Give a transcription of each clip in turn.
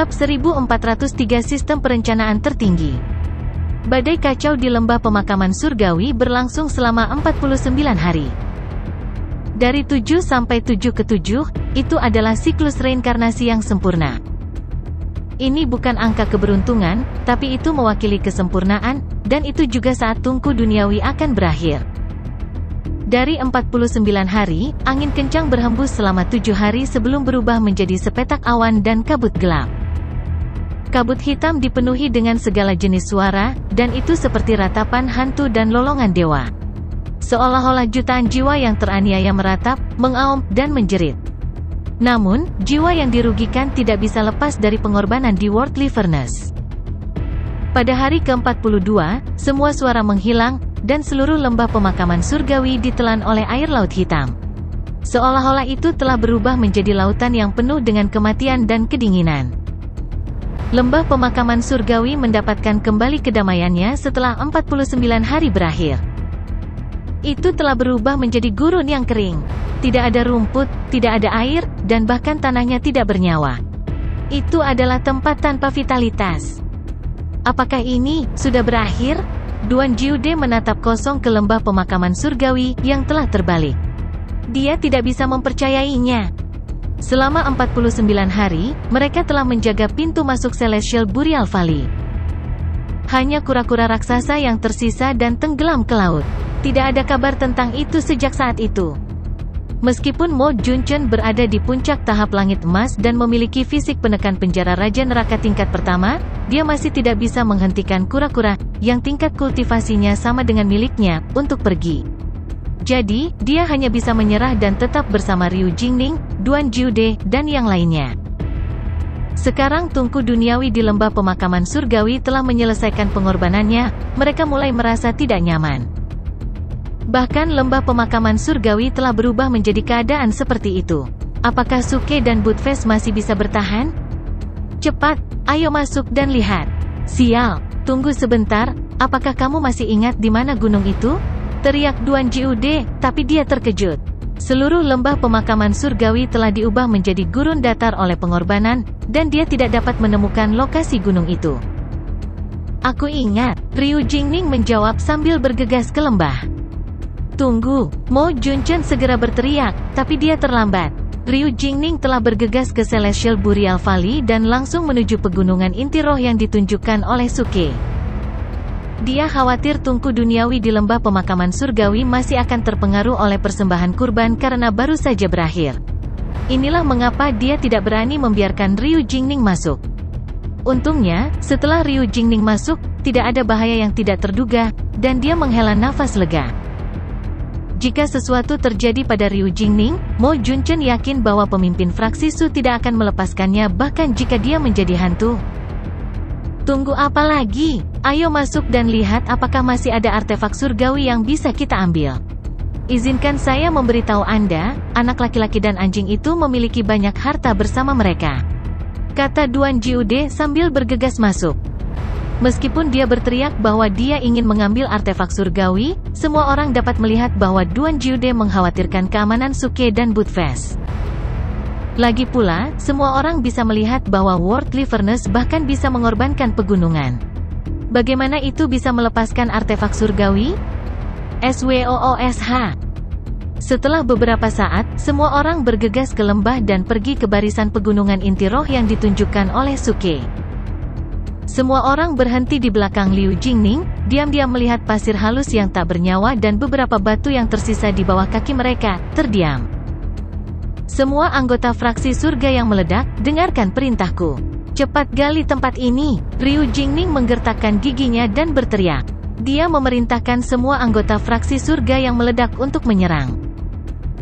Bab 1403 Sistem Perencanaan Tertinggi. Badai kacau di lembah pemakaman surgawi berlangsung selama 49 hari. Dari 7 sampai 7 ke 7, itu adalah siklus reinkarnasi yang sempurna. Ini bukan angka keberuntungan, tapi itu mewakili kesempurnaan, dan itu juga saat tungku duniawi akan berakhir. Dari 49 hari, angin kencang berhembus selama 7 hari sebelum berubah menjadi sepetak awan dan kabut gelap. Kabut hitam dipenuhi dengan segala jenis suara, dan itu seperti ratapan hantu dan lolongan dewa. Seolah-olah jutaan jiwa yang teraniaya meratap, mengaum, dan menjerit. Namun, jiwa yang dirugikan tidak bisa lepas dari pengorbanan di Worldly Furnace. Pada hari ke-42, semua suara menghilang, dan seluruh lembah pemakaman surgawi ditelan oleh air laut hitam. Seolah-olah itu telah berubah menjadi lautan yang penuh dengan kematian dan kedinginan. Lembah pemakaman surgawi mendapatkan kembali kedamaiannya setelah 49 hari berakhir. Itu telah berubah menjadi gurun yang kering. Tidak ada rumput, tidak ada air, dan bahkan tanahnya tidak bernyawa. Itu adalah tempat tanpa vitalitas. Apakah ini sudah berakhir? Duan Jiude menatap kosong ke lembah pemakaman surgawi yang telah terbalik. Dia tidak bisa mempercayainya. Selama 49 hari, mereka telah menjaga pintu masuk Celestial Burial Valley. Hanya kura-kura raksasa yang tersisa dan tenggelam ke laut. Tidak ada kabar tentang itu sejak saat itu. Meskipun Mo Junchen berada di puncak tahap langit emas dan memiliki fisik penekan penjara Raja Neraka tingkat pertama, dia masih tidak bisa menghentikan kura-kura, yang tingkat kultivasinya sama dengan miliknya, untuk pergi. Jadi, dia hanya bisa menyerah dan tetap bersama Ryu Jingning, Duan Jiude, dan yang lainnya. Sekarang tungku duniawi di lembah pemakaman surgawi telah menyelesaikan pengorbanannya, mereka mulai merasa tidak nyaman. Bahkan lembah pemakaman surgawi telah berubah menjadi keadaan seperti itu. Apakah Suke dan Budfest masih bisa bertahan? Cepat, ayo masuk dan lihat. Sial, tunggu sebentar, apakah kamu masih ingat di mana gunung itu? Teriak Duan Jiude, tapi dia terkejut. Seluruh lembah pemakaman surgawi telah diubah menjadi gurun datar oleh pengorbanan, dan dia tidak dapat menemukan lokasi gunung itu. Aku ingat, Ryu Jingning menjawab sambil bergegas ke lembah. Tunggu, Mo Junchen segera berteriak, tapi dia terlambat. Ryu Jingning telah bergegas ke Celestial Burial Valley dan langsung menuju pegunungan inti roh yang ditunjukkan oleh Suke. Dia khawatir tungku duniawi di lembah pemakaman surgawi masih akan terpengaruh oleh persembahan kurban karena baru saja berakhir. Inilah mengapa dia tidak berani membiarkan Ryu Jingning masuk. Untungnya, setelah Ryu Jingning masuk, tidak ada bahaya yang tidak terduga, dan dia menghela nafas lega. Jika sesuatu terjadi pada Ryu Jingning, Mo Junchen yakin bahwa pemimpin fraksi Su tidak akan melepaskannya bahkan jika dia menjadi hantu. Tunggu apa lagi? Ayo masuk dan lihat apakah masih ada artefak surgawi yang bisa kita ambil. Izinkan saya memberitahu Anda, anak laki-laki dan anjing itu memiliki banyak harta bersama mereka. Kata Duan Jiude sambil bergegas masuk. Meskipun dia berteriak bahwa dia ingin mengambil artefak surgawi, semua orang dapat melihat bahwa Duan Jiude mengkhawatirkan keamanan Suke dan Budfest. Lagi pula, semua orang bisa melihat bahwa Worldly Furnace bahkan bisa mengorbankan pegunungan. Bagaimana itu bisa melepaskan artefak surgawi? SWOOSH. Setelah beberapa saat, semua orang bergegas ke lembah dan pergi ke barisan pegunungan inti roh yang ditunjukkan oleh Suke. Semua orang berhenti di belakang Ryu Jingning, diam-diam melihat pasir halus yang tak bernyawa dan beberapa batu yang tersisa di bawah kaki mereka, terdiam. Semua anggota fraksi surga yang meledak, dengarkan perintahku. Cepat gali tempat ini. Ryu Jingning menggertakkan giginya dan berteriak. Dia memerintahkan semua anggota fraksi surga yang meledak untuk menyerang.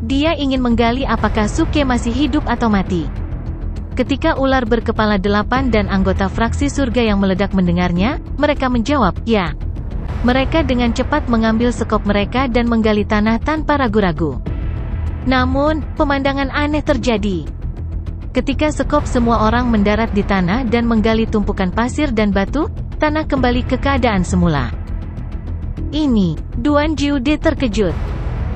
Dia ingin menggali apakah Suke masih hidup atau mati. Ketika ular berkepala 8 dan anggota fraksi surga yang meledak mendengarnya, mereka menjawab, ya. Mereka dengan cepat mengambil sekop mereka dan menggali tanah tanpa ragu-ragu. Namun, pemandangan aneh terjadi. Ketika sekop semua orang mendarat di tanah dan menggali tumpukan pasir dan batu, tanah kembali ke keadaan semula. Ini, Duan Jiude terkejut.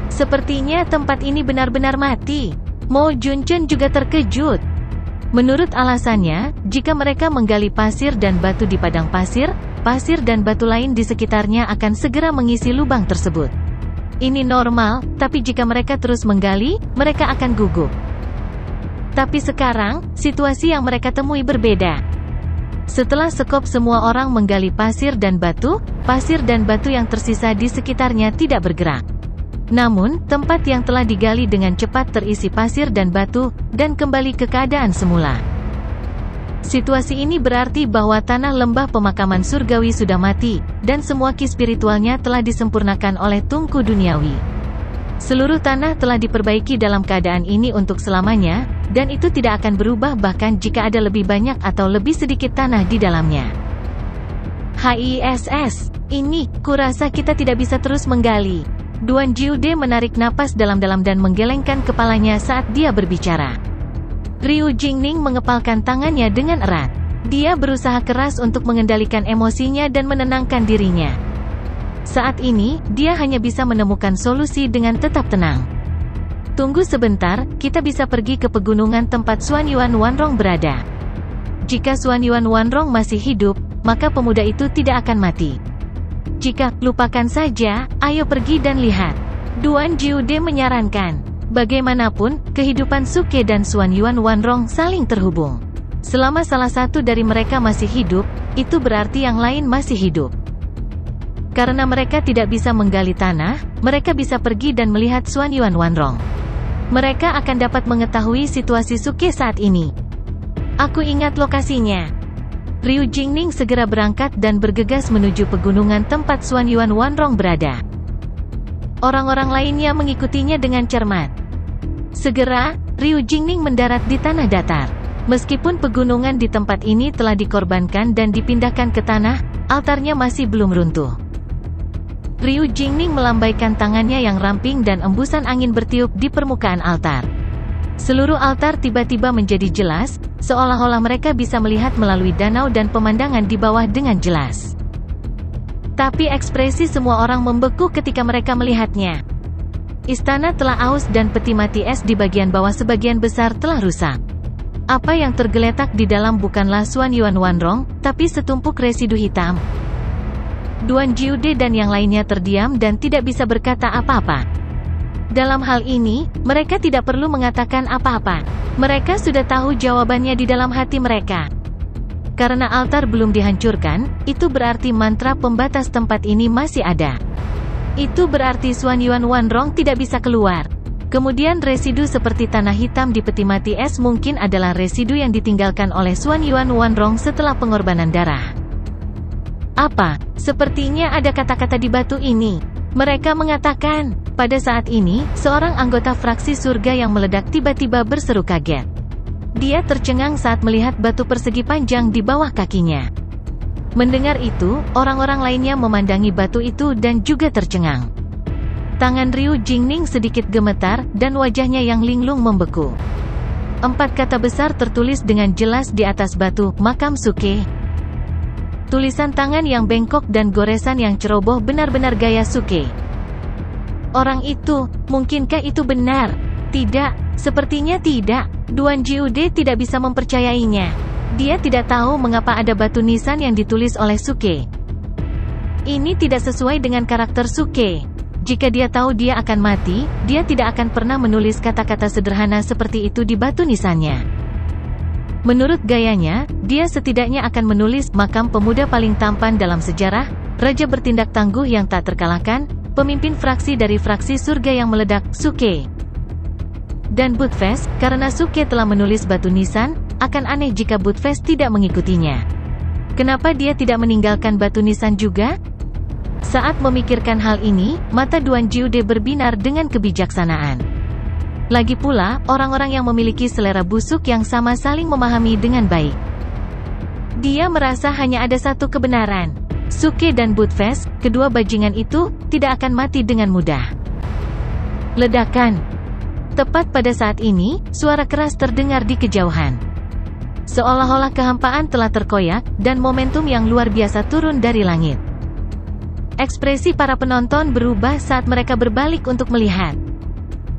Sepertinya tempat ini benar-benar mati. Mo Junchen juga terkejut. Menurut alasannya, jika mereka menggali pasir dan batu di padang pasir, pasir dan batu lain di sekitarnya akan segera mengisi lubang tersebut. Ini normal, tapi jika mereka terus menggali, mereka akan gugup. Tapi sekarang, situasi yang mereka temui berbeda. Setelah sekop semua orang menggali pasir dan batu yang tersisa di sekitarnya tidak bergerak. Namun, tempat yang telah digali dengan cepat terisi pasir dan batu, dan kembali ke keadaan semula. Situasi ini berarti bahwa tanah lembah pemakaman surgawi sudah mati, dan semua ki spiritualnya telah disempurnakan oleh tungku duniawi. Seluruh tanah telah diperbaiki dalam keadaan ini untuk selamanya, dan itu tidak akan berubah bahkan jika ada lebih banyak atau lebih sedikit tanah di dalamnya. HISS, ini, kurasa kita tidak bisa terus menggali. Duan Jiude menarik napas dalam-dalam dan menggelengkan kepalanya saat dia berbicara. Ryu Jingning mengepalkan tangannya dengan erat. Dia berusaha keras untuk mengendalikan emosinya dan menenangkan dirinya. Saat ini, dia hanya bisa menemukan solusi dengan tetap tenang. Tunggu sebentar, kita bisa pergi ke pegunungan tempat Xuan Yuan Wanrong berada. Jika Xuan Yuan Wanrong masih hidup, maka pemuda itu tidak akan mati. Jika, lupakan saja, ayo pergi dan lihat. Duan Jiude menyarankan. Bagaimanapun, kehidupan Suke dan Xuan Yuan Wanrong saling terhubung. Selama salah satu dari mereka masih hidup, itu berarti yang lain masih hidup. Karena mereka tidak bisa menggali tanah, mereka bisa pergi dan melihat Xuan Yuan Wanrong. Mereka akan dapat mengetahui situasi Suke saat ini. Aku ingat lokasinya. Ryu Jingning segera berangkat dan bergegas menuju pegunungan tempat Xuan Yuan Wanrong berada. Orang-orang lainnya mengikutinya dengan cermat. Segera, Ryu Jingning mendarat di tanah datar. Meskipun pegunungan di tempat ini telah dikorbankan dan dipindahkan ke tanah, altarnya masih belum runtuh. Ryu Jingning melambaikan tangannya yang ramping dan embusan angin bertiup di permukaan altar. Seluruh altar tiba-tiba menjadi jelas, seolah-olah mereka bisa melihat melalui danau dan pemandangan di bawah dengan jelas. Tapi ekspresi semua orang membeku ketika mereka melihatnya. Istana telah aus dan peti mati es di bagian bawah sebagian besar telah rusak. Apa yang tergeletak di dalam bukanlah Xuan Yuan Wanrong, tapi setumpuk residu hitam. Duan Jiude dan yang lainnya terdiam dan tidak bisa berkata apa-apa. Dalam hal ini, mereka tidak perlu mengatakan apa-apa. Mereka sudah tahu jawabannya di dalam hati mereka. Karena altar belum dihancurkan, itu berarti mantra pembatas tempat ini masih ada. Itu berarti Xuan Yuan Wanrong tidak bisa keluar. Kemudian residu seperti tanah hitam di peti mati es mungkin adalah residu yang ditinggalkan oleh Xuan Yuan Wanrong setelah pengorbanan darah. Apa? Sepertinya ada kata-kata di batu ini. Mereka mengatakan. Pada saat ini, seorang anggota fraksi surga yang meledak tiba-tiba berseru kaget. Dia tercengang saat melihat batu persegi panjang di bawah kakinya. Mendengar itu, orang-orang lainnya memandangi batu itu dan juga tercengang. Tangan Ryu Jingning sedikit gemetar, dan wajahnya yang linglung membeku. 4 kata besar tertulis dengan jelas di atas batu, makam Suke. Tulisan tangan yang bengkok dan goresan yang ceroboh benar-benar gaya Suke. Orang itu, mungkinkah itu benar? Tidak, sepertinya tidak. Duan Jiude tidak bisa mempercayainya. Dia tidak tahu mengapa ada batu nisan yang ditulis oleh Suke. Ini tidak sesuai dengan karakter Suke. Jika dia tahu dia akan mati, dia tidak akan pernah menulis kata-kata sederhana seperti itu di batu nisannya. Menurut gayanya, dia setidaknya akan menulis makam pemuda paling tampan dalam sejarah, raja bertindak tangguh yang tak terkalahkan, pemimpin fraksi dari fraksi surga yang meledak, Suke. Dan Budfest, karena Suke telah menulis batu nisan, akan aneh jika Budfest tidak mengikutinya. Kenapa dia tidak meninggalkan batu nisan juga? Saat memikirkan hal ini, mata Duan Jiude berbinar dengan kebijaksanaan. Lagi pula, orang-orang yang memiliki selera busuk yang sama saling memahami dengan baik. Dia merasa hanya ada satu kebenaran. Suke dan Budfest, kedua bajingan itu, tidak akan mati dengan mudah. Ledakan. Tepat pada saat ini, suara keras terdengar di kejauhan. Seolah-olah kehampaan telah terkoyak, dan momentum yang luar biasa turun dari langit. Ekspresi para penonton berubah saat mereka berbalik untuk melihat.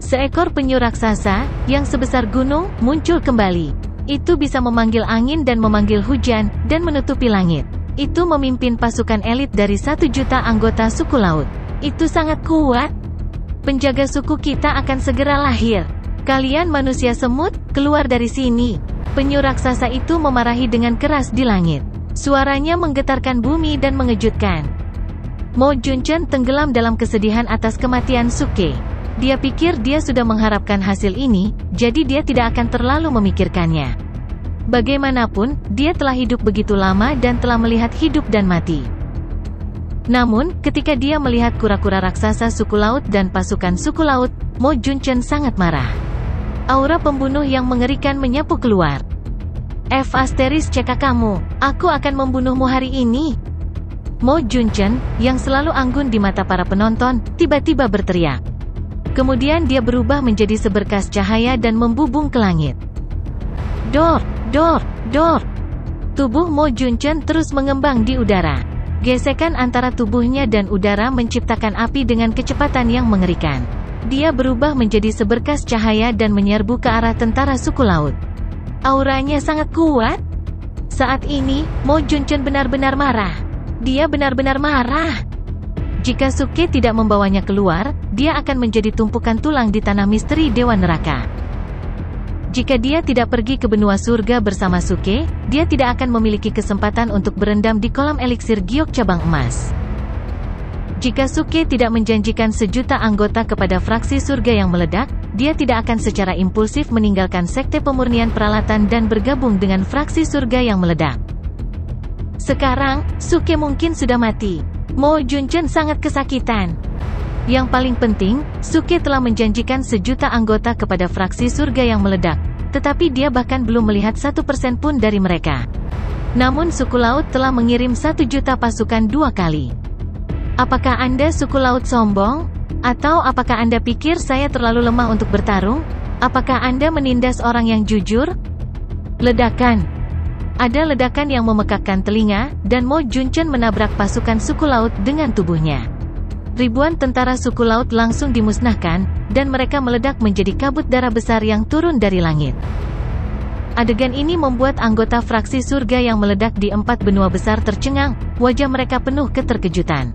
Seekor penyu raksasa, yang sebesar gunung, muncul kembali. Itu bisa memanggil angin dan memanggil hujan, dan menutupi langit. Itu memimpin pasukan elit dari 1 juta anggota suku laut. Itu sangat kuat. Penjaga suku kita akan segera lahir. Kalian manusia semut, keluar dari sini. Penyu raksasa itu memarahi dengan keras di langit. Suaranya menggetarkan bumi dan mengejutkan. Mo Junchen tenggelam dalam kesedihan atas kematian Suke. Dia pikir dia sudah mengharapkan hasil ini, jadi dia tidak akan terlalu memikirkannya. Bagaimanapun, dia telah hidup begitu lama dan telah melihat hidup dan mati. Namun, ketika dia melihat kura-kura raksasa suku laut dan pasukan suku laut, Mo Junchen sangat marah. Aura pembunuh yang mengerikan menyapu keluar. F*** kamu, aku akan membunuhmu hari ini. Mo Junchen, yang selalu anggun di mata para penonton, tiba-tiba berteriak. Kemudian dia berubah menjadi seberkas cahaya dan membubung ke langit. Dor, dor, dor. Tubuh Mo Junchen terus mengembang di udara. Gesekan antara tubuhnya dan udara menciptakan api dengan kecepatan yang mengerikan. Dia berubah menjadi seberkas cahaya dan menyerbu ke arah tentara suku laut. Auranya sangat kuat. Saat ini, Mo Junchen benar-benar marah. Dia benar-benar marah. Jika Suke tidak membawanya keluar, dia akan menjadi tumpukan tulang di tanah misteri Dewa Neraka. Jika dia tidak pergi ke benua surga bersama Suke, dia tidak akan memiliki kesempatan untuk berendam di kolam eliksir giok cabang emas. Jika Suke tidak menjanjikan 1 juta anggota kepada fraksi surga yang meledak, dia tidak akan secara impulsif meninggalkan sekte pemurnian peralatan dan bergabung dengan fraksi surga yang meledak. Sekarang, Suke mungkin sudah mati. Mo Junchen sangat kesakitan. Yang paling penting, Suke telah menjanjikan 1 juta anggota kepada fraksi surga yang meledak, tetapi dia bahkan belum melihat 1% pun dari mereka. Namun suku laut telah mengirim 1 juta pasukan 2 kali. Apakah Anda suku laut sombong? Atau apakah Anda pikir saya terlalu lemah untuk bertarung? Apakah Anda menindas orang yang jujur? Ledakan. Ada ledakan yang memekakkan telinga, dan Mo Junchen menabrak pasukan suku laut dengan tubuhnya. Ribuan tentara suku laut langsung dimusnahkan, dan mereka meledak menjadi kabut darah besar yang turun dari langit. Adegan ini membuat anggota fraksi surga yang meledak di 4 benua besar tercengang, wajah mereka penuh keterkejutan.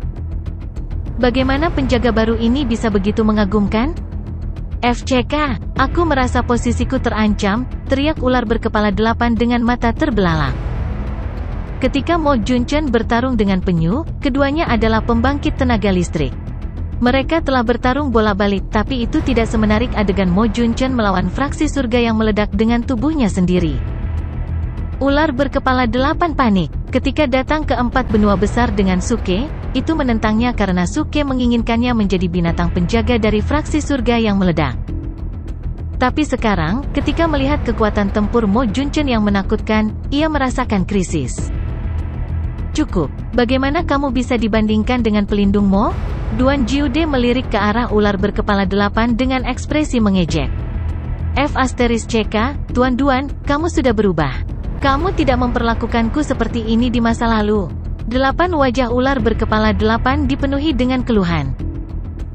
Bagaimana penjaga baru ini bisa begitu mengagumkan? FCK, aku merasa posisiku terancam, teriak ular berkepala 8 dengan mata terbelalak. Ketika Mo Junchen bertarung dengan penyu, keduanya adalah pembangkit tenaga listrik. Mereka telah bertarung bola-balik, tapi itu tidak semenarik adegan Mo Junchen melawan fraksi surga yang meledak dengan tubuhnya sendiri. Ular berkepala 8 panik. Ketika datang ke 4 benua besar dengan Suke, itu menentangnya karena Suke menginginkannya menjadi binatang penjaga dari fraksi surga yang meledak. Tapi sekarang, ketika melihat kekuatan tempur Mo Junchen yang menakutkan, ia merasakan krisis. Cukup. Bagaimana kamu bisa dibandingkan dengan pelindung Mo? Duan Jiude melirik ke arah ular berkepala 8 dengan ekspresi mengejek. F***, Tuan Duan, kamu sudah berubah. Kamu tidak memperlakukanku seperti ini di masa lalu. 8 wajah ular berkepala 8 dipenuhi dengan keluhan.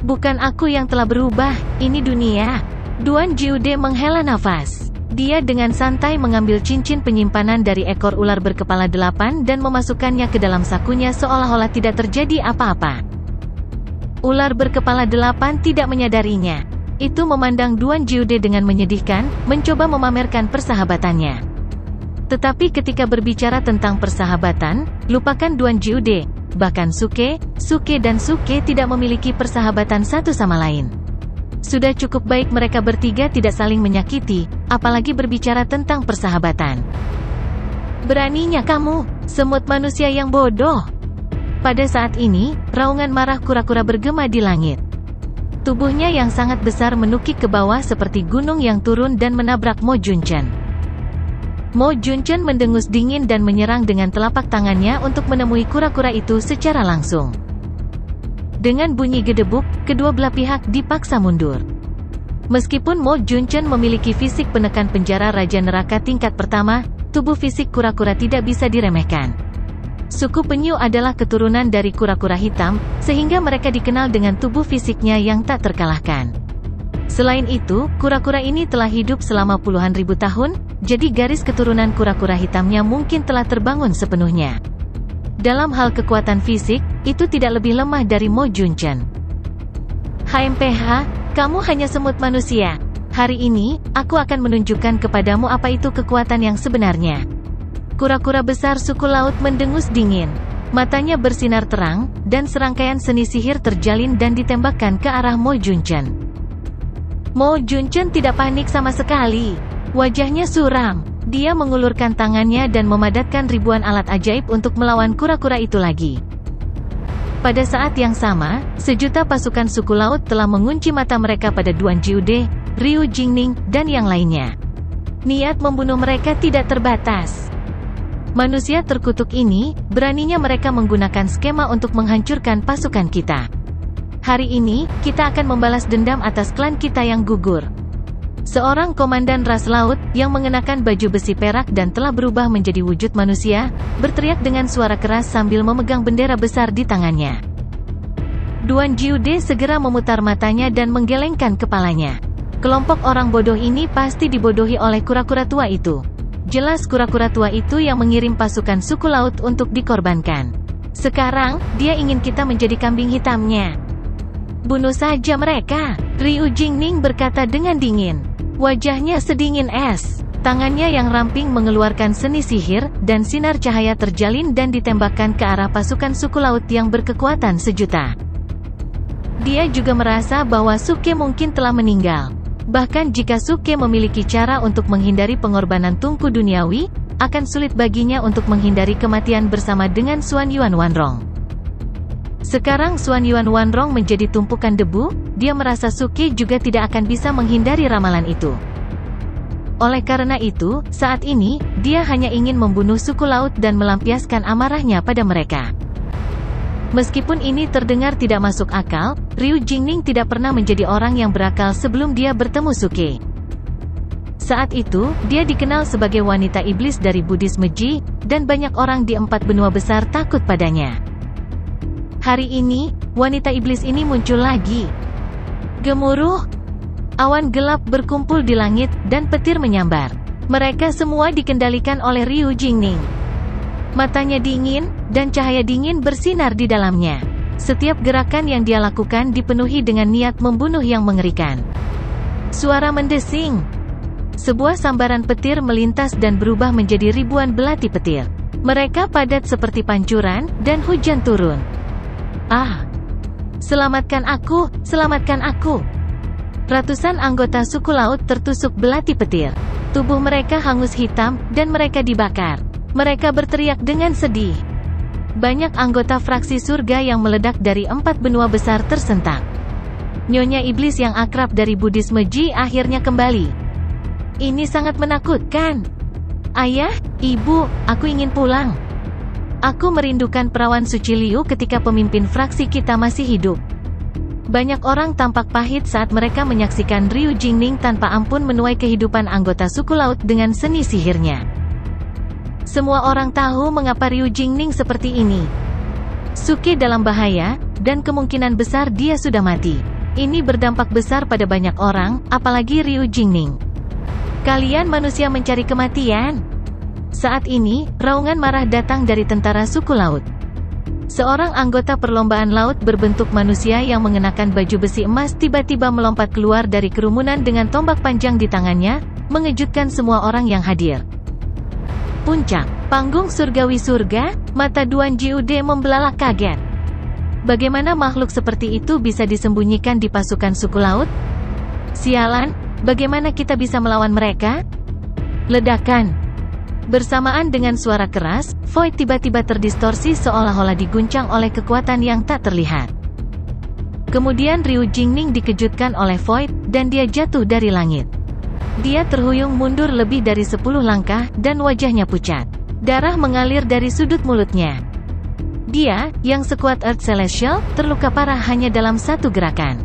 Bukan aku yang telah berubah, ini dunia. Duan Jiude menghela nafas. Dia dengan santai mengambil cincin penyimpanan dari ekor ular berkepala 8 dan memasukkannya ke dalam sakunya seolah-olah tidak terjadi apa-apa. Ular berkepala 8 tidak menyadarinya. Itu memandang Duan Jiude dengan menyedihkan, mencoba memamerkan persahabatannya. Tetapi ketika berbicara tentang persahabatan, lupakan Duan Jiude. Bahkan Suke dan Suke tidak memiliki persahabatan satu sama lain. Sudah cukup baik mereka bertiga tidak saling menyakiti, apalagi berbicara tentang persahabatan. Beraninya kamu, semut manusia yang bodoh. Pada saat ini, raungan marah kura-kura bergema di langit. Tubuhnya yang sangat besar menukik ke bawah seperti gunung yang turun dan menabrak Mo Junchen. Mo Junchen mendengus dingin dan menyerang dengan telapak tangannya untuk menemui kura-kura itu secara langsung. Dengan bunyi gedebuk, kedua belah pihak dipaksa mundur. Meskipun Mo Junchen memiliki fisik penekan penjara Raja Neraka tingkat pertama, tubuh fisik kura-kura tidak bisa diremehkan. Suku penyu adalah keturunan dari kura-kura hitam, sehingga mereka dikenal dengan tubuh fisiknya yang tak terkalahkan. Selain itu, kura-kura ini telah hidup selama puluhan ribu tahun, jadi garis keturunan kura-kura hitamnya mungkin telah terbangun sepenuhnya. Dalam hal kekuatan fisik, itu tidak lebih lemah dari Mo Junchen. HMPH, kamu hanya semut manusia. Hari ini, aku akan menunjukkan kepadamu apa itu kekuatan yang sebenarnya. Kura-kura besar suku laut mendengus dingin. Matanya bersinar terang, dan serangkaian seni sihir terjalin dan ditembakkan ke arah Mo Junchen. Mo Junchen tidak panik sama sekali. Wajahnya suram. Dia mengulurkan tangannya dan memadatkan ribuan alat ajaib untuk melawan kura-kura itu lagi. Pada saat yang sama, sejuta pasukan suku laut telah mengunci mata mereka pada Duan Jiude, Ryu Jingning, dan yang lainnya. Niat membunuh mereka tidak terbatas. Manusia terkutuk ini, beraninya mereka menggunakan skema untuk menghancurkan pasukan kita. Hari ini, kita akan membalas dendam atas klan kita yang gugur. Seorang komandan ras laut, yang mengenakan baju besi perak dan telah berubah menjadi wujud manusia, berteriak dengan suara keras sambil memegang bendera besar di tangannya. Duan Jiude segera memutar matanya dan menggelengkan kepalanya. Kelompok orang bodoh ini pasti dibodohi oleh kura-kura tua itu. Jelas kura-kura tua itu yang mengirim pasukan suku laut untuk dikorbankan. Sekarang, dia ingin kita menjadi kambing hitamnya. Bunuh saja mereka, Ryu Jingning berkata dengan dingin. Wajahnya sedingin es. Tangannya yang ramping mengeluarkan seni sihir, dan sinar cahaya terjalin dan ditembakkan ke arah pasukan suku laut yang berkekuatan sejuta. Dia juga merasa bahwa Suke mungkin telah meninggal. Bahkan jika Suke memiliki cara untuk menghindari pengorbanan tungku duniawi, akan sulit baginya untuk menghindari kematian bersama dengan Xuan Yuan Wanrong. Sekarang Xuan Yuan Wanrong menjadi tumpukan debu, dia merasa Suke juga tidak akan bisa menghindari ramalan itu. Oleh karena itu, saat ini, dia hanya ingin membunuh suku laut dan melampiaskan amarahnya pada mereka. Meskipun ini terdengar tidak masuk akal, Ryu Jingning tidak pernah menjadi orang yang berakal sebelum dia bertemu Suke. Saat itu, dia dikenal sebagai wanita iblis dari Buddhisme Ji, dan banyak orang di 4 benua besar takut padanya. Hari ini, wanita iblis ini muncul lagi. Gemuruh, awan gelap berkumpul di langit, dan petir menyambar. Mereka semua dikendalikan oleh Ryu Jingning. Matanya dingin, dan cahaya dingin bersinar di dalamnya. Setiap gerakan yang dia lakukan dipenuhi dengan niat membunuh yang mengerikan. Suara mendesing. Sebuah sambaran petir melintas dan berubah menjadi ribuan belati petir. Mereka padat seperti pancuran, dan hujan turun. Ah! Selamatkan aku, selamatkan aku! Ratusan anggota suku laut tertusuk belati petir. Tubuh mereka hangus hitam, dan mereka dibakar. Mereka berteriak dengan sedih. Banyak anggota fraksi surga yang meledak dari 4 benua besar tersentak. Nyonya iblis yang akrab dari Buddhisme Ji akhirnya kembali. Ini sangat menakutkan. Ayah, ibu, aku ingin pulang. Aku merindukan perawan suci Liu ketika pemimpin fraksi kita masih hidup. Banyak orang tampak pahit saat mereka menyaksikan Ryu Jingning tanpa ampun menuai kehidupan anggota suku laut dengan seni sihirnya. Semua orang tahu mengapa Ryu Jingning seperti ini. Suke dalam bahaya, dan kemungkinan besar dia sudah mati. Ini berdampak besar pada banyak orang, apalagi Ryu Jingning. Kalian manusia mencari kematian. Saat ini, raungan marah datang dari tentara suku laut. Seorang anggota perlombaan laut berbentuk manusia yang mengenakan baju besi emas tiba-tiba melompat keluar dari kerumunan dengan tombak panjang di tangannya, mengejutkan semua orang yang hadir. Puncak panggung surgawi surga, mata Duan Jiude membelalak kaget. Bagaimana makhluk seperti itu bisa disembunyikan di pasukan suku laut? Sialan, bagaimana kita bisa melawan mereka? Ledakan. Bersamaan dengan suara keras, Void tiba-tiba terdistorsi seolah-olah diguncang oleh kekuatan yang tak terlihat. Kemudian Ryu Jingning dikejutkan oleh Void, dan dia jatuh dari langit. Dia terhuyung mundur lebih dari 10 langkah, dan wajahnya pucat. Darah mengalir dari sudut mulutnya. Dia, yang sekuat Earth Celestial, terluka parah hanya dalam satu gerakan.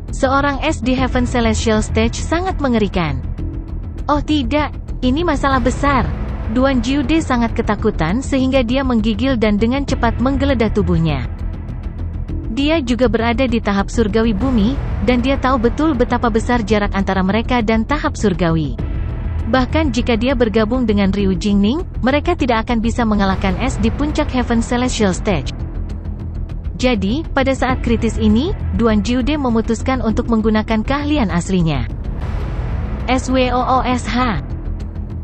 Seorang es di Heaven Celestial Stage sangat mengerikan. Oh tidak, ini masalah besar. Duan Jiude sangat ketakutan sehingga dia menggigil dan dengan cepat menggeledah tubuhnya. Dia juga berada di tahap surgawi bumi, dan dia tahu betul betapa besar jarak antara mereka dan tahap surgawi. Bahkan jika dia bergabung dengan Ryu Jingning, mereka tidak akan bisa mengalahkan es di puncak Heaven Celestial Stage. Jadi, pada saat kritis ini, Duan Jiude memutuskan untuk menggunakan keahlian aslinya. SWOOSH.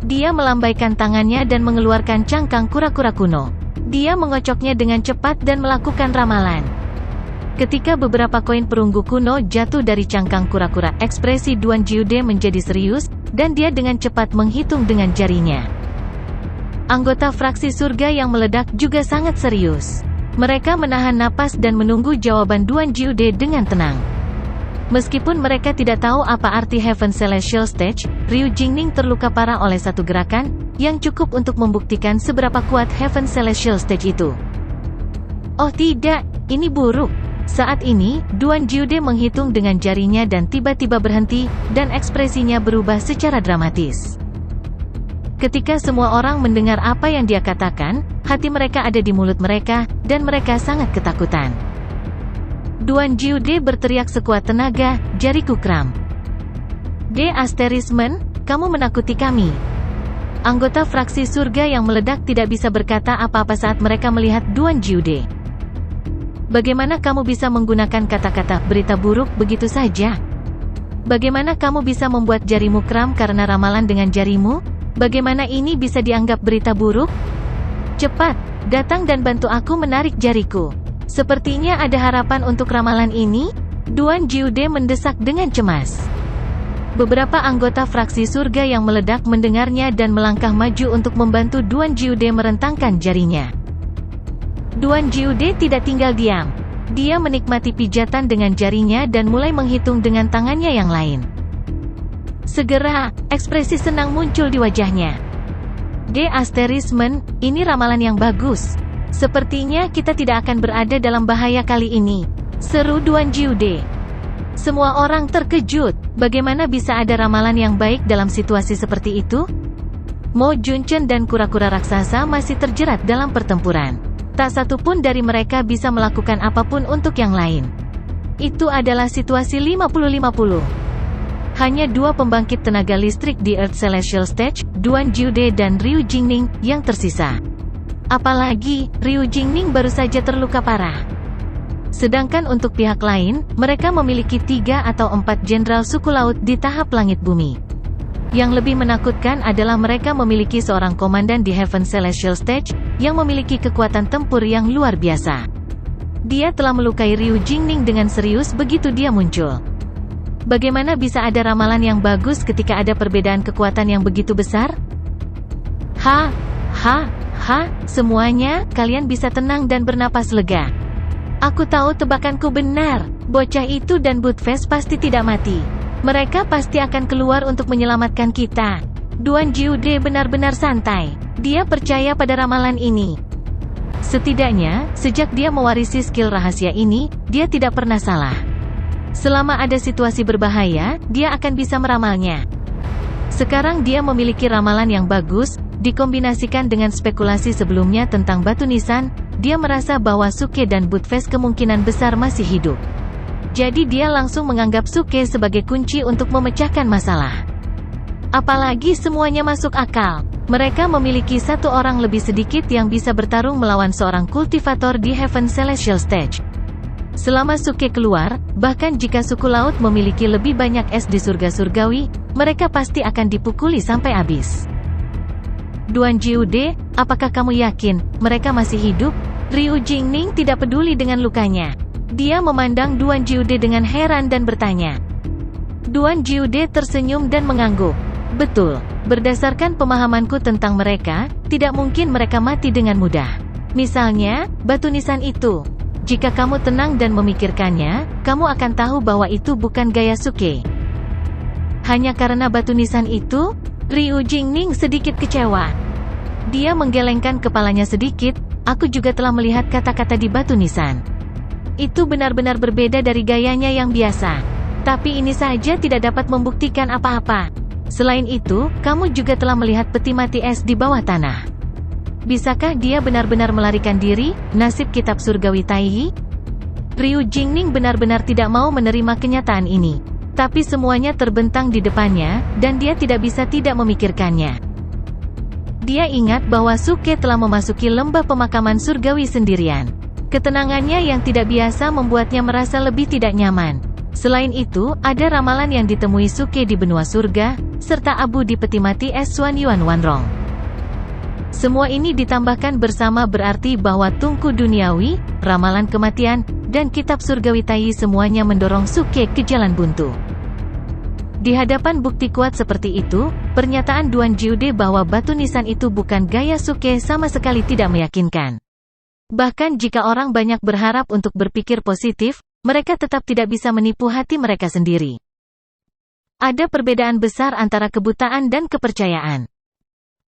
Dia melambaikan tangannya dan mengeluarkan cangkang kura-kura kuno. Dia mengocoknya dengan cepat dan melakukan ramalan. Ketika beberapa koin perunggu kuno jatuh dari cangkang kura-kura, ekspresi Duan Jiude menjadi serius, dan dia dengan cepat menghitung dengan jarinya. Anggota fraksi surga yang meledak juga sangat serius. Mereka menahan napas dan menunggu jawaban Duan Jiude dengan tenang. Meskipun mereka tidak tahu apa arti Heaven Celestial Stage, Ryu Jingning terluka parah oleh satu gerakan, yang cukup untuk membuktikan seberapa kuat Heaven Celestial Stage itu. Oh tidak, ini buruk. Saat ini, Duan Jiude menghitung dengan jarinya dan tiba-tiba berhenti, dan ekspresinya berubah secara dramatis. Ketika semua orang mendengar apa yang dia katakan, hati mereka ada di mulut mereka, dan mereka sangat ketakutan. Duan Jiude berteriak sekuat tenaga, jariku kram. **, kamu menakuti kami. Anggota fraksi surga yang meledak tidak bisa berkata apa-apa saat mereka melihat Duan Jiude. Bagaimana kamu bisa menggunakan kata-kata berita buruk begitu saja? Bagaimana kamu bisa membuat jarimu kram karena ramalan dengan jarimu? Bagaimana ini bisa dianggap berita buruk? Cepat, datang dan bantu aku menarik jariku. Sepertinya ada harapan untuk ramalan ini. Duan Jiude mendesak dengan cemas. Beberapa anggota fraksi surga yang meledak mendengarnya dan melangkah maju untuk membantu Duan Jiude merentangkan jarinya. Duan Jiude tidak tinggal diam. Dia menikmati pijatan dengan jarinya dan mulai menghitung dengan tangannya yang lain. Segera, ekspresi senang muncul di wajahnya. Ini ramalan yang bagus. Sepertinya kita tidak akan berada dalam bahaya kali ini, seru Duan Jiude. Semua orang terkejut. Bagaimana bisa ada ramalan yang baik dalam situasi seperti itu? Mo Junchen dan kura-kura raksasa masih terjerat dalam pertempuran. Tak satu pun dari mereka bisa melakukan apapun untuk yang lain. Itu adalah situasi 50-50. Hanya dua pembangkit tenaga listrik di Earth Celestial Stage, Duan Jiude dan Ryu Jingning, yang tersisa. Apalagi, Ryu Jingning baru saja terluka parah. Sedangkan untuk pihak lain, mereka memiliki 3 atau 4 jenderal suku laut di tahap langit bumi. Yang lebih menakutkan adalah mereka memiliki seorang komandan di Heaven Celestial Stage, yang memiliki kekuatan tempur yang luar biasa. Dia telah melukai Ryu Jingning dengan serius begitu dia muncul. Bagaimana bisa ada ramalan yang bagus ketika ada perbedaan kekuatan yang begitu besar? Semuanya, kalian bisa tenang dan bernapas lega. Aku tahu tebakanku benar, bocah itu dan Budfest pasti tidak mati. Mereka pasti akan keluar untuk menyelamatkan kita. Duan Jiude benar-benar santai. Dia percaya pada ramalan ini. Setidaknya, sejak dia mewarisi skill rahasia ini, dia tidak pernah salah. Selama ada situasi berbahaya, dia akan bisa meramalnya. Sekarang dia memiliki ramalan yang bagus, dikombinasikan dengan spekulasi sebelumnya tentang batu nisan, dia merasa bahwa Suke dan Budfest kemungkinan besar masih hidup. Jadi dia langsung menganggap Suke sebagai kunci untuk memecahkan masalah. Apalagi semuanya masuk akal. Mereka memiliki satu orang lebih sedikit yang bisa bertarung melawan seorang kultivator di Heaven Celestial Stage. Selama Suke keluar, bahkan jika suku laut memiliki lebih banyak es di surga surgawi, mereka pasti akan dipukuli sampai habis. Duan Jiude, apakah kamu yakin mereka masih hidup? Ryu Jingning tidak peduli dengan lukanya. Dia memandang Duan Jiude dengan heran dan bertanya. Duan Jiude tersenyum dan mengangguk. Betul, berdasarkan pemahamanku tentang mereka, tidak mungkin mereka mati dengan mudah. Misalnya, batu nisan itu. Jika kamu tenang dan memikirkannya, kamu akan tahu bahwa itu bukan gaya Suke. Hanya karena batu nisan itu? Ryu Jingning sedikit kecewa. Dia menggelengkan kepalanya sedikit. Aku juga telah melihat kata-kata di batu nisan. Itu benar-benar berbeda dari gayanya yang biasa. Tapi ini saja tidak dapat membuktikan apa-apa. Selain itu, kamu juga telah melihat peti mati es di bawah tanah. Bisakah dia benar-benar melarikan diri? Nasib kitab surgawi Taiyi? Ryu Jingning benar-benar tidak mau menerima kenyataan ini. Tapi semuanya terbentang di depannya, dan dia tidak bisa tidak memikirkannya. Dia ingat bahwa Suke telah memasuki lembah pemakaman surgawi sendirian. Ketenangannya yang tidak biasa membuatnya merasa lebih tidak nyaman. Selain itu, ada ramalan yang ditemui Suke di benua surga, serta abu di peti mati es Xuanyuan Wanrong. Semua ini ditambahkan bersama berarti bahwa tungku duniawi, ramalan kematian, dan kitab surgawi Tai semuanya mendorong Suke ke jalan buntu. Di hadapan bukti kuat seperti itu, pernyataan Duan Jiude bahwa batu nisan itu bukan gaya Suke sama sekali tidak meyakinkan. Bahkan jika orang banyak berharap untuk berpikir positif, mereka tetap tidak bisa menipu hati mereka sendiri. Ada perbedaan besar antara kebutaan dan kepercayaan.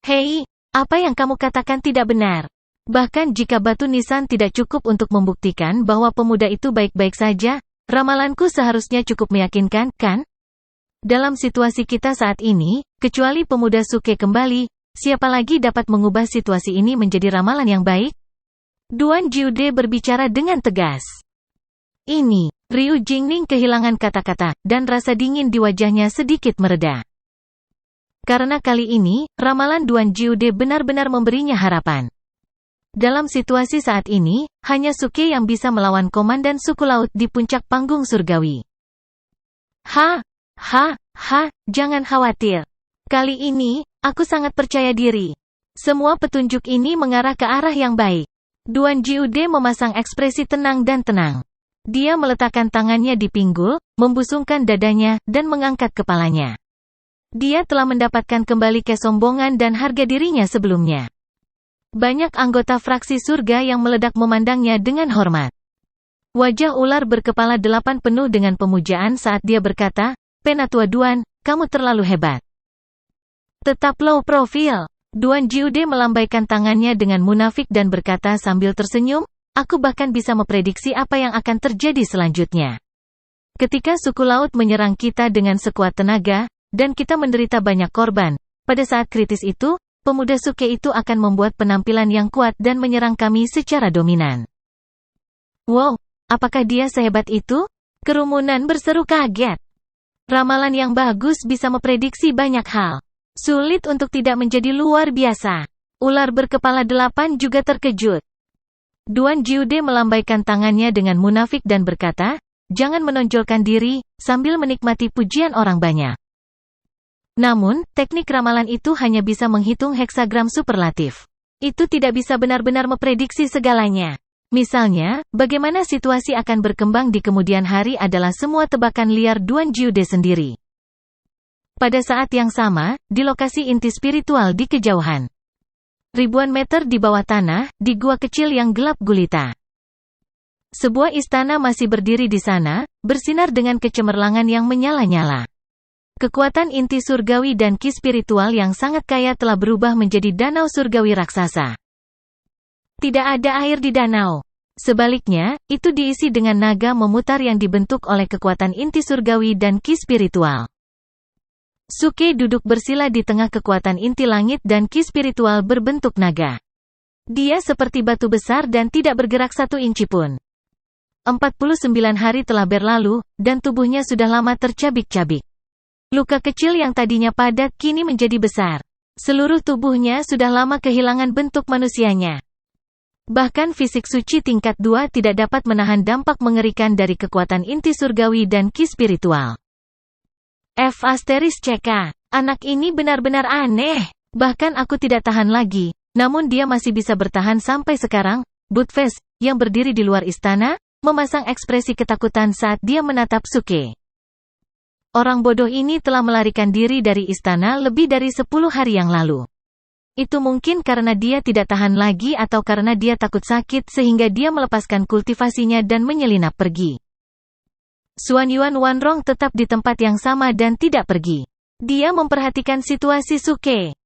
Hei, apa yang kamu katakan tidak benar. Bahkan jika batu nisan tidak cukup untuk membuktikan bahwa pemuda itu baik-baik saja, ramalanku seharusnya cukup meyakinkan, kan? Dalam situasi kita saat ini, kecuali pemuda Suke kembali, siapa lagi dapat mengubah situasi ini menjadi ramalan yang baik? Duan Jiude berbicara dengan tegas. Ini, Ryu Jingning kehilangan kata-kata, dan rasa dingin di wajahnya sedikit mereda. Karena kali ini, ramalan Duan Jiude benar-benar memberinya harapan. Dalam situasi saat ini, hanya Suke yang bisa melawan komandan suku laut di puncak panggung surgawi. Jangan khawatir. Kali ini, aku sangat percaya diri. Semua petunjuk ini mengarah ke arah yang baik. Duan Jiude memasang ekspresi tenang dan tenang. Dia meletakkan tangannya di pinggul, membusungkan dadanya, dan mengangkat kepalanya. Dia telah mendapatkan kembali kesombongan dan harga dirinya sebelumnya. Banyak anggota fraksi surga yang meledak memandangnya dengan hormat. Wajah ular berkepala 8 penuh dengan pemujaan saat dia berkata, "Penatua Duan, kamu terlalu hebat." Tetap low profile. Duan Jiude melambaikan tangannya dengan munafik dan berkata sambil tersenyum, "Aku bahkan bisa memprediksi apa yang akan terjadi selanjutnya. Ketika suku laut menyerang kita dengan sekuat tenaga, dan kita menderita banyak korban, pada saat kritis itu, pemuda Suke itu akan membuat penampilan yang kuat dan menyerang kami secara dominan." Wow, apakah dia sehebat itu? Kerumunan berseru kaget. Ramalan yang bagus bisa memprediksi banyak hal. Sulit untuk tidak menjadi luar biasa. Ular berkepala 8 juga terkejut. Duan Jiude melambaikan tangannya dengan munafik dan berkata, "Jangan menonjolkan diri," sambil menikmati pujian orang banyak. Namun, teknik ramalan itu hanya bisa menghitung heksagram superlatif. Itu tidak bisa benar-benar memprediksi segalanya. Misalnya, bagaimana situasi akan berkembang di kemudian hari adalah semua tebakan liar Duan Jiude sendiri. Pada saat yang sama, di lokasi inti spiritual di kejauhan. Ribuan meter di bawah tanah, di gua kecil yang gelap gulita. Sebuah istana masih berdiri di sana, bersinar dengan kecemerlangan yang menyala-nyala. Kekuatan inti surgawi dan ki spiritual yang sangat kaya telah berubah menjadi danau surgawi raksasa. Tidak ada air di danau. Sebaliknya, itu diisi dengan naga memutar yang dibentuk oleh kekuatan inti surgawi dan ki spiritual. Suke duduk bersila di tengah kekuatan inti langit dan ki spiritual berbentuk naga. Dia seperti batu besar dan tidak bergerak 1 inci pun. 49 hari telah berlalu, dan tubuhnya sudah lama tercabik-cabik. Luka kecil yang tadinya padat kini menjadi besar. Seluruh tubuhnya sudah lama kehilangan bentuk manusianya. Bahkan fisik suci tingkat 2 tidak dapat menahan dampak mengerikan dari kekuatan inti surgawi dan ki spiritual. *CK. Anak ini benar-benar aneh. Bahkan aku tidak tahan lagi. Namun dia masih bisa bertahan sampai sekarang. Buttface, yang berdiri di luar istana, memasang ekspresi ketakutan saat dia menatap Suke. Orang bodoh ini telah melarikan diri dari istana lebih dari 10 hari yang lalu. Itu mungkin karena dia tidak tahan lagi atau karena dia takut sakit sehingga dia melepaskan kultivasinya dan menyelinap pergi. Xuanyuan Wanrong tetap di tempat yang sama dan tidak pergi. Dia memperhatikan situasi Suke.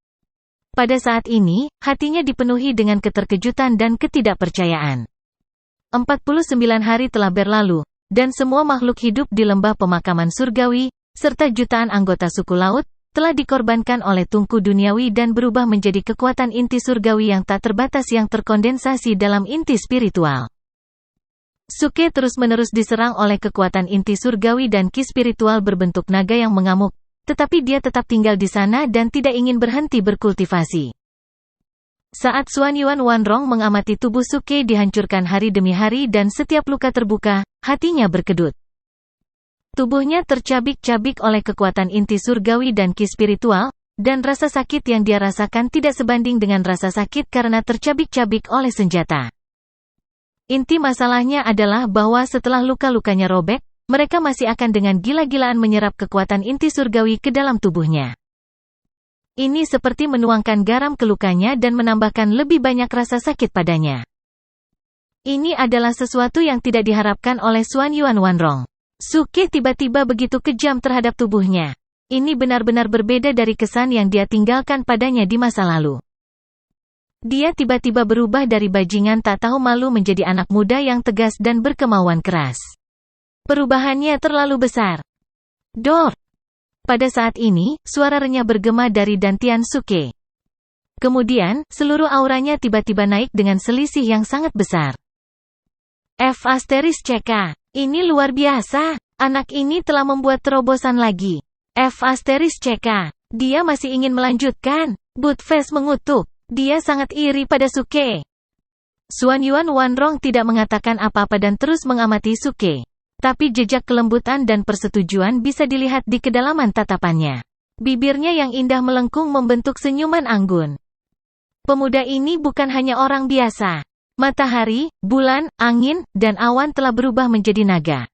Pada saat ini, hatinya dipenuhi dengan keterkejutan dan ketidakpercayaan. 49 hari telah berlalu, dan semua makhluk hidup di lembah pemakaman surgawi, serta jutaan anggota suku laut, telah dikorbankan oleh tungku duniawi dan berubah menjadi kekuatan inti surgawi yang tak terbatas yang terkondensasi dalam inti spiritual. Suke terus-menerus diserang oleh kekuatan inti surgawi dan ki spiritual berbentuk naga yang mengamuk, tetapi dia tetap tinggal di sana dan tidak ingin berhenti berkultivasi. Saat Xuan Yuan Wanrong mengamati tubuh Suke dihancurkan hari demi hari dan setiap luka terbuka, hatinya berkedut. Tubuhnya tercabik-cabik oleh kekuatan inti surgawi dan ki spiritual, dan rasa sakit yang dia rasakan tidak sebanding dengan rasa sakit karena tercabik-cabik oleh senjata. Inti masalahnya adalah bahwa setelah luka-lukanya robek, mereka masih akan dengan gila-gilaan menyerap kekuatan inti surgawi ke dalam tubuhnya. Ini seperti menuangkan garam ke lukanya dan menambahkan lebih banyak rasa sakit padanya. Ini adalah sesuatu yang tidak diharapkan oleh Xuan Yuan Wanrong. Suke tiba-tiba begitu kejam terhadap tubuhnya. Ini benar-benar berbeda dari kesan yang dia tinggalkan padanya di masa lalu. Dia tiba-tiba berubah dari bajingan tak tahu malu menjadi anak muda yang tegas dan berkemauan keras. Perubahannya terlalu besar. Dor! Pada saat ini, suara renyah bergema dari dantian Suke. Kemudian, seluruh auranya tiba-tiba naik dengan selisih yang sangat besar. F***CK. Ini luar biasa. Anak ini telah membuat terobosan lagi. F***CK. Dia masih ingin melanjutkan. Buttface mengutuk. Dia sangat iri pada Suke. Xuan Yuan Wanrong tidak mengatakan apa-apa dan terus mengamati Suke. Tapi jejak kelembutan dan persetujuan bisa dilihat di kedalaman tatapannya. Bibirnya yang indah melengkung membentuk senyuman anggun. Pemuda ini bukan hanya orang biasa. Matahari, bulan, angin, dan awan telah berubah menjadi naga.